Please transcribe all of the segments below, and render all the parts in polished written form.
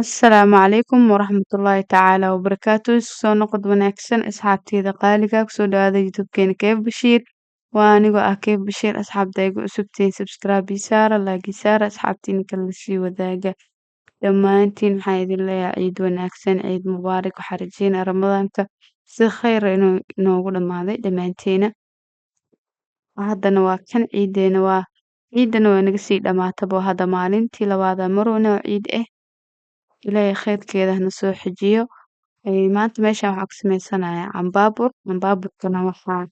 Asalaamu calaykum waraxmatullaahi tacaala wabarakaatu. Soo noqod wanaagsan asxaabteyda qaaliga kusoo dhawaada youtube-keena Keef Bashiir. Waa anigoo ah Keef Bashiir. Asxaabta igu cusubtiin subscribe ii saara, like ii saara, asxaabtiina kala sii wadaaga. Dhammaantiin waxaan idin leeyahay ciid wanaagsan, ciid mubaarak. Waxaan rajeynaa ramadaanka si khayr ah inuu inoogu dhammaaday dhammaanteena. Haddana waa kan ciidana waa naga sii dhamaataba. Hadda maalintii labaad marowna oo ciid ah. Ilaahay khayrkeeda hana soo xejiyo. Maanta meeshaan waxaa ku samaysanayaa cambaabur. Cambaaburkana waxaa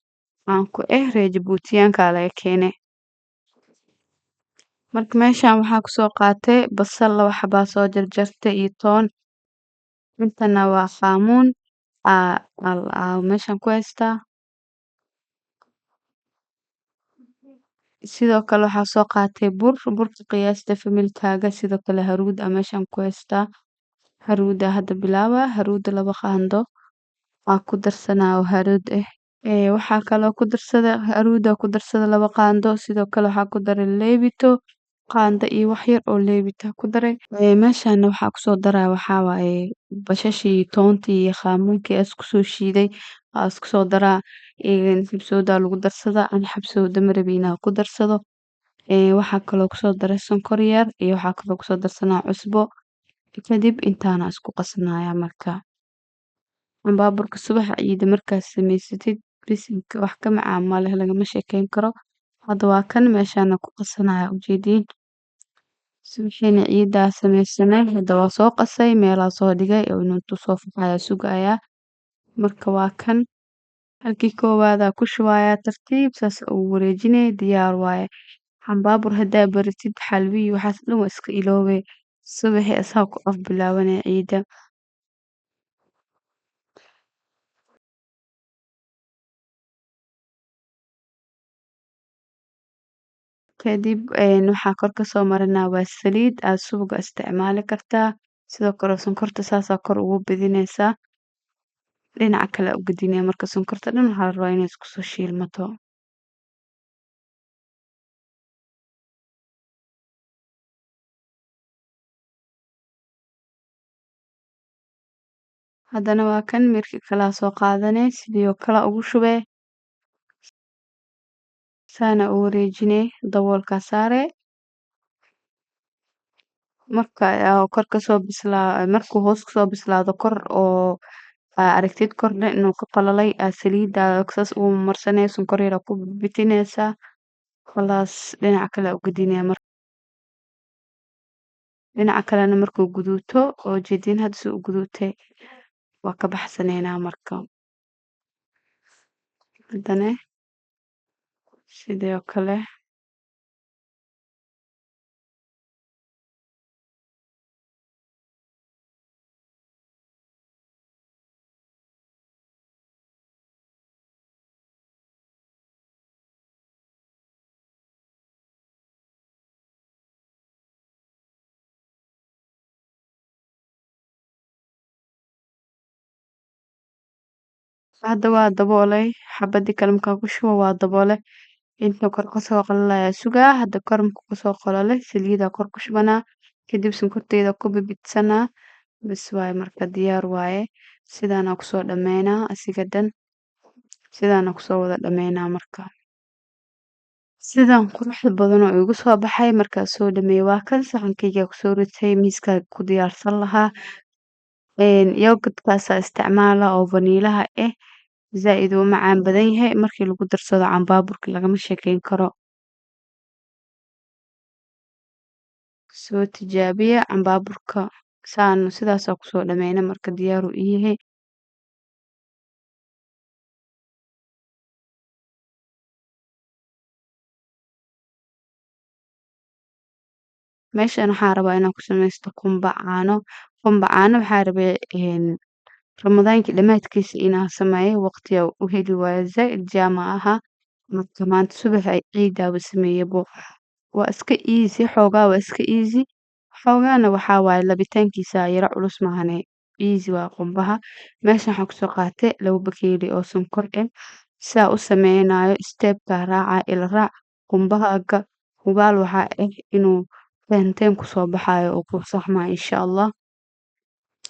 caan ku ah reer Jabuutiyaanka laga keenay. Marka meeshaan waxaa kusoo qaatay basal 2 xabaa soo jarjartay iyo toon. Intana waa qaamuun meeshaan ku haystaa. Sidoo kale waxaa soo qaatay burka qiyaasta familkaaga. Sidoo kale haruud meeshaan ku haystaa. Haruuda hadda bilaaba. Haruuda 2 qaando. Waa ku darsanaa oo haruud ah. Waxaa kaloo ku darsada haruuda ku darsada 2 qaando. Sidoo kale waxaa ku daray leebito qaando iyo wax yar oo leebita ku daray. Meeshaan waxaa kusoo daraa waxaa waaye bashashii toontii iyo qaamuunkii isku soo shiiday. Isku soo daraa xabsooda lagu darsada. Aan xabsooda marabina ku darsado. Waxaa kaloo kusoo daray sonkor yar iyo waxaa kaloo kusoo darsanaa cusbo. Kadib intaana isku qasnaaya marka. Cambaaburka subaxa ciida markaad samaysatid bisinka wax ka macaan ma leh lagama sheekeyn karo. Hadda waa kan meeshaan ku qasanaya ujeediin. Subaxina ciida samaysanay. Hadda waa soo qasay meelaa soo dhigay oo inuu soo fufaya sugaya. Marka waa kan halkii koowaada ku shubaaya tartiib saas ugu wareejinay diyaar waaye. Cambaabur haddaa baratid xalwi waxaas dhan waa iska iloobay. Subaxi asaa ku af bilaabanay ciida. Kadib waxaa kor ka soo marinaa waa saliid aad subaga isticmaali kartaa. Sidoo kale sonkorta saasaa kor ugu bidinaysaa. Dhinaca kale u gedinaya marka sonkorta dhan waxaa la rabaa inay isku soo shiilmato. Haddana waa kan mirki kala soo qaadanay sidoo kale ugu shubay. Saana u wareejinay daboolka saare. Marka kor ka soo bislaa markuu hoos ka soo bislaado kor oo aragtid kordhe inuu ka qalalay saliida saas ugu marsanay sonkor yar ku bitinaysaa. Khalaas dhinaca kale u gedinaya marka. Dhinaca kalena markuu guduuto oo jeedin hadda soo guduutay waa ka baxsanaynaa marka. Haddana sidoo kale hadda waa daboolay xabadii kale markaa ku shubo waa daboolay intuu kor ka soo qalalaya sugaa hadda kor markuu ka soo qalalay saliida kor ku shubanaa kadib sonkorteeda ku bibitsanaa bas waaye marka diyaar waaye sidaana ku soo dhameynaa asiga dhan sidaana ku soo wada dhameynaa marka sidaan quruxda badan oo igu soo baxay markaa soo dhameeyay waa kan saxankayga ku soo ritay miiska ku diyaarsan lahaa yogurtkaasa isticmaala oo vanilaha ah zaaid uu macaan badan yahay markii lagu darsado cambaaburka lagama sheekeyn karo. Soo tijaabiya cambaaburka sidaasaa ku soo dhameynay marka diyaar uu ii yahay. Meeshaan waxaan rabaa inaan ku samaysto qumba caano. Qumba caano waxaa rabay ramadaankii dhammaadkiisa inaan sameeyo waqtiga u heli waayo zaaid jaama aha. Marka maanta subax ay ciidaaba sameeyabo. Waa iska easy xoogaa waa iska easy. Xoogaana waxaa waaye labitaankiisa yara culus maahane easy waa qumbaha. Meeshaan waxaan kusoo qaatay 2 bakeeri oo sonkor ah. Saa u sameynayo step-ka raaca ila raac qumbahaaga hubaal waxaa ah inuu teem ku soo baxayo oo ku saxmaa insha Allah.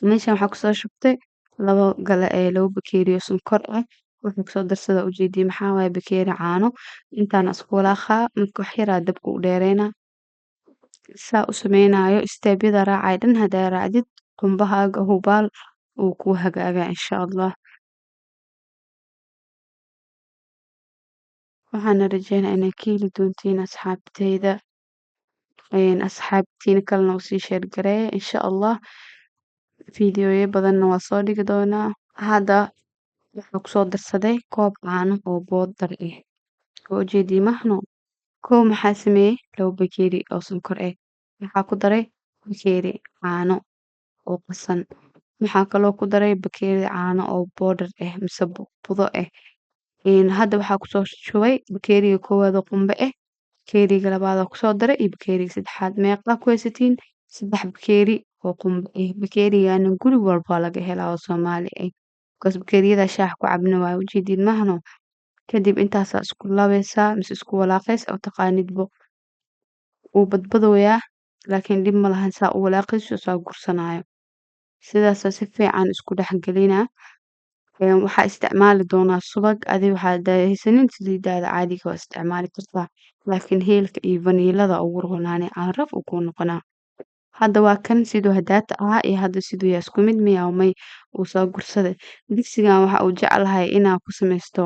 meeshan waxaa kusoo shubtay 2 bakeeri oo sonkor ah. Wuxuu kusoo darsadaa ujeediyey maxaa waaye bakeeri caano. Intaana isku walaaqaa marka wax yaraa dabka u dheereynaa. Saa u sameynaayo isteebyada raacay dhan hadaa raacdid qumbahaaga hubaal uu kuu hagaagaa insha Allah. Waxaana rajeynaa inay ka heli doontiin asxaabteyda. Asxaabtiina kalena u sii sheer gareeya insha Allah. Fiidiyoyo badanna waa soo dhigi doonaa. Hadda waxaa kusoo darsaday koob caano oo boodar ah. Oo ujeedii mahno. Kow maxaa sameeyey 2 bakeeri oo sonkor ah. Waxaa ku daray bakeeri caano oo qasan. Waxaa kaloo ku daray bakeeri caano oo boodar ah mise budo ah. Hadda waxaa kusoo shubay bakeeriga koowaad oo qumbe ah. Bakeeriga labaad oo kusoo daray iyo bakeeriga saddexaad. Meeqa ku haysatiin 3 bakeeri oo qumbe ah. Bakeerigana guri walba waa laga helaa oo Soomaali ah. Because bakeeriyada shaaha ku cabna waa ujeedin mahno. Kadib intaasaa isku labaysaa mise isku walaaqaysa oo taqaanidbo uu badbadooyaa laakiin dhib ma lahan saa u walaaqayso saa gursanaayo. Sidaas si fiican isku dhex gelinaa. Waxaa isticmaali doonaa subag adi waxaa haysanin saliidaada caadiga waa isticmaali kartaa. Laakiin heelka iyo vaniilada ugu ronaanay caraf uu ku noqonaa. Hadda waa kan sidoo hadaata ahaa iyo hadda sidoo yaa isku mid miyaa may uu soo gursaday. Digsigan waxa uu jeclahay inaa ku samaysto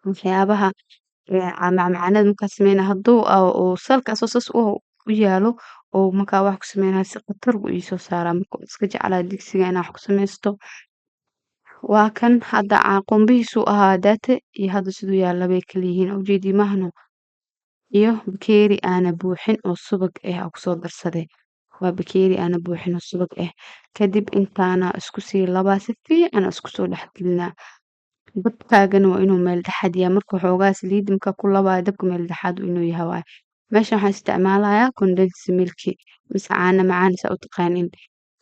waxyaabaha macmacaanada markaa sameyna hadduu oo salkaas oo sas u yaalo oo markaa wax ku sameynaa si khatar u iisoo saaraa marka iska jeclaa digsiga inaa wax ku samaysto. Waa kan hadda qumbihiisu ahaa daate iyo hadda sidoo yaala bay kala yihiin ujeedii mahno. Iyo bakeeri aana buuxin oo subag ah oo kusoo darsaday. Waa bakeeri aana buuxin oo subag ah. Kadib intaana isku sii labaa si fiican isku soo dhex gelinaa. Dabkaagana waa inuu meel dhexaad yahay marka waxoogaa saliid marka ku labaa dabka meel dhexaad inuu yahay waaye. Meeshan waxaan isticmaalayaa condensed milk mise caano macaan saa u taqaanin.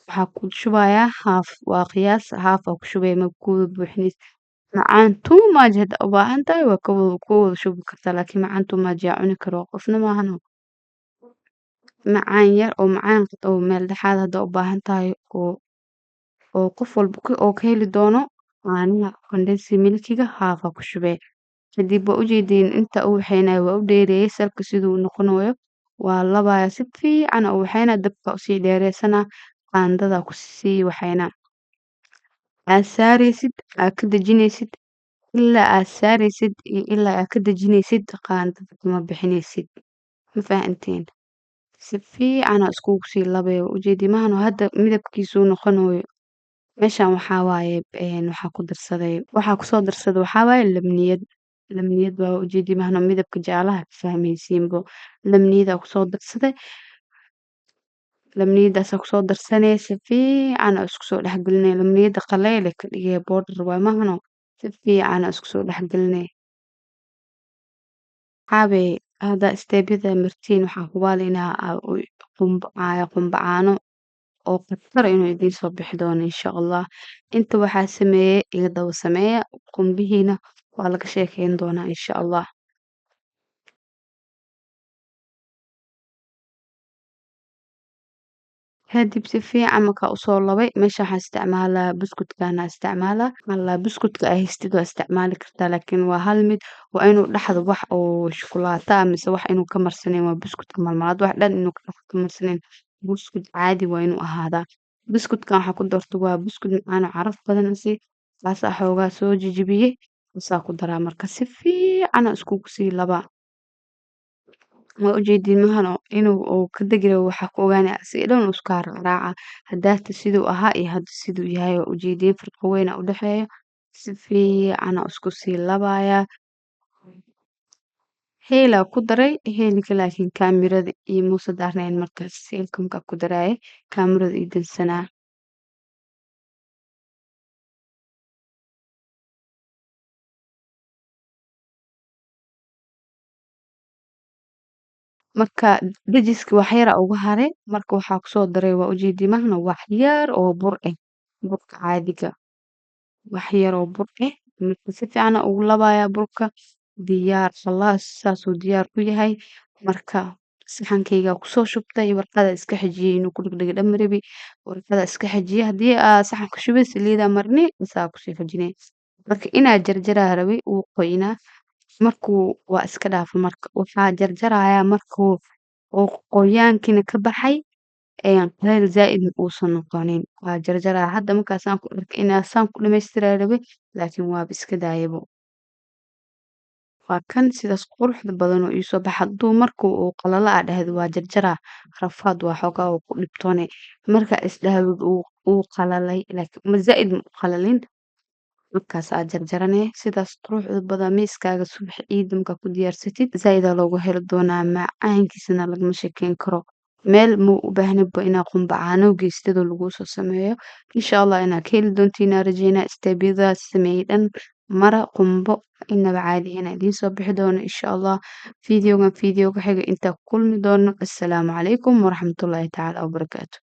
Waxaa ku shubayaa half waa qiyaas half oo ku shubay ma ku buuxinaysa. Macaan too much hada u baahan tahay waa ka wada shubi kartaa laakiin macaan too much yaa cuni karo qofna maahano. Macaan yar oo macaan oo meel dhexaad hada u baahan tahay oo qof walba oo ka heli doono caanaha condensed milkiga half ku shubay. Kadib waa ujeedin inta uu waxayna waa u dheereeyay salka siduu noqonayo. Waa labaya si fiican oo waxayna dabka u sii dheereysana qaandada ku sii waxayna. Aad saaraysid aad ka dejinaysid ilaa aad saaraysid iyo ilaa aad ka dejinaysid qaandada kuma bixinaysid. Ma fahanteen? Si fiican iskugu sii labay ujeedii mahno hadda midabkiisu noqonayo. Meeshan waxaa waaye waxaa kusoo darsaday waxaa waaye labniyad. Labniyad waa ujeedii mahno midabka jaalaha fahmaysiinbo. Labniyada kusoo darsaday. Labniyadaas kusoo darsanay si fiican isku soo dhex gelinay. Labniyada qaleyl ka dhigay boodar waa mahno. Si fiican isku soo dhex gelinay. Xaabay hadda isteebyada martiin waxaa hubaal inaa qumba caano oo khatar inuu idiin soo bixi doono insha Allah. Inta waxaa sameeyay iga daba sameeya qumbihiina waa laga sheekeyn doonaa insha Allah. Kadib si fiican markaa u soo labay meesha waxaan isticmaalaa buskudkaana isticmaalaa. Alla buskudka ay haystid waa isticmaali kartaa laakiin waa hal mid waa inuu dhaxdo wax oo shukulaato ah mise wax inuu ka marsaneyn waa buskudka malmalaad wax dhan inuu ka marsaneyn. Buskud caadi waa inuu ahaadaa. Buskudkan waxaa ku darto waa buskud macaan oo caraf badan asi. Kaasa xoogaa soo jijibiyey. Saa ku daraa marka si fiican iskugu sii labaa. Ma ujeedin mahano inuu ka degiro waxa ku ogaanay si dhan isku raaca. Hadaata siduu ahaa iyo hadda siduu yahay waa ujeedin farqo weyn u dhaxeeyo. Si fiican isku sii labaya. Heela ku daray heelka laakiin kaamirada iyo muusa daarnayn markaas heelka markaa ku daray kaamirada iyo dansanaa. Marka dajiska wax yar uga haray marka waxaa ku soo daray waa ujeedin mahno wax yar oo bur ah. Burka caadiga. Wax yar oo bur ah. Marka si fiican ugu labaya burka diyaar khalaas saasuu diyaar ku yahay marka saxankayga kusoo shubtay, warqada iska xijiyey inuu ku dhegdhego dhan ma rabi, warqada iska xijiyey. Haddii aa saxanka shubay saliida marini, saa kusii fujinay. Marka inaa jarjaraa rabay wuu qoynaa. Markuu waa iska dhaafay marka. Waxaa jarjarayaa markuu uu qoyaankina ka baxay, qaleyl zaa'idna uusan noqonin. Waa jarjaraa. Hadda markaasaan ku arkay inaa saan ku dhamaystiraa rabay, laakiin waaba iska daayabo. Waa kan sidaas quruxda badan oo iisoo baxa. Hadduu markuu uu qalala aa dhahdo waa jarjaraa, rafaad waa xoogaa uu ku dhibtoone. Marka isdhahdid uu qalalay, laakiin ma zaa'id ma u qalalin. Markaas aad jarjarane sidaas quruxda badan miiskaaga subax ciida markaa ku diyaarsatid zaid aa loogu heli doonaa macaankiisana lagama sheekeyn karo. Meel muu u baahnidba inaa qumba caano geystid oo laguu soo sameeyo. Insha Allah inaad ka heli doontiin aan rajeynaa isteebyadaas sameeyay dhan mara qumbo inaba caadi ahayn idiin soo bixi doono insha Allah. Fiidiyogan fiidiyowga xiga intaa ku kulmi doono. Assalaamu calaykum waraxmatullaahi tacaala wabarakaatuh.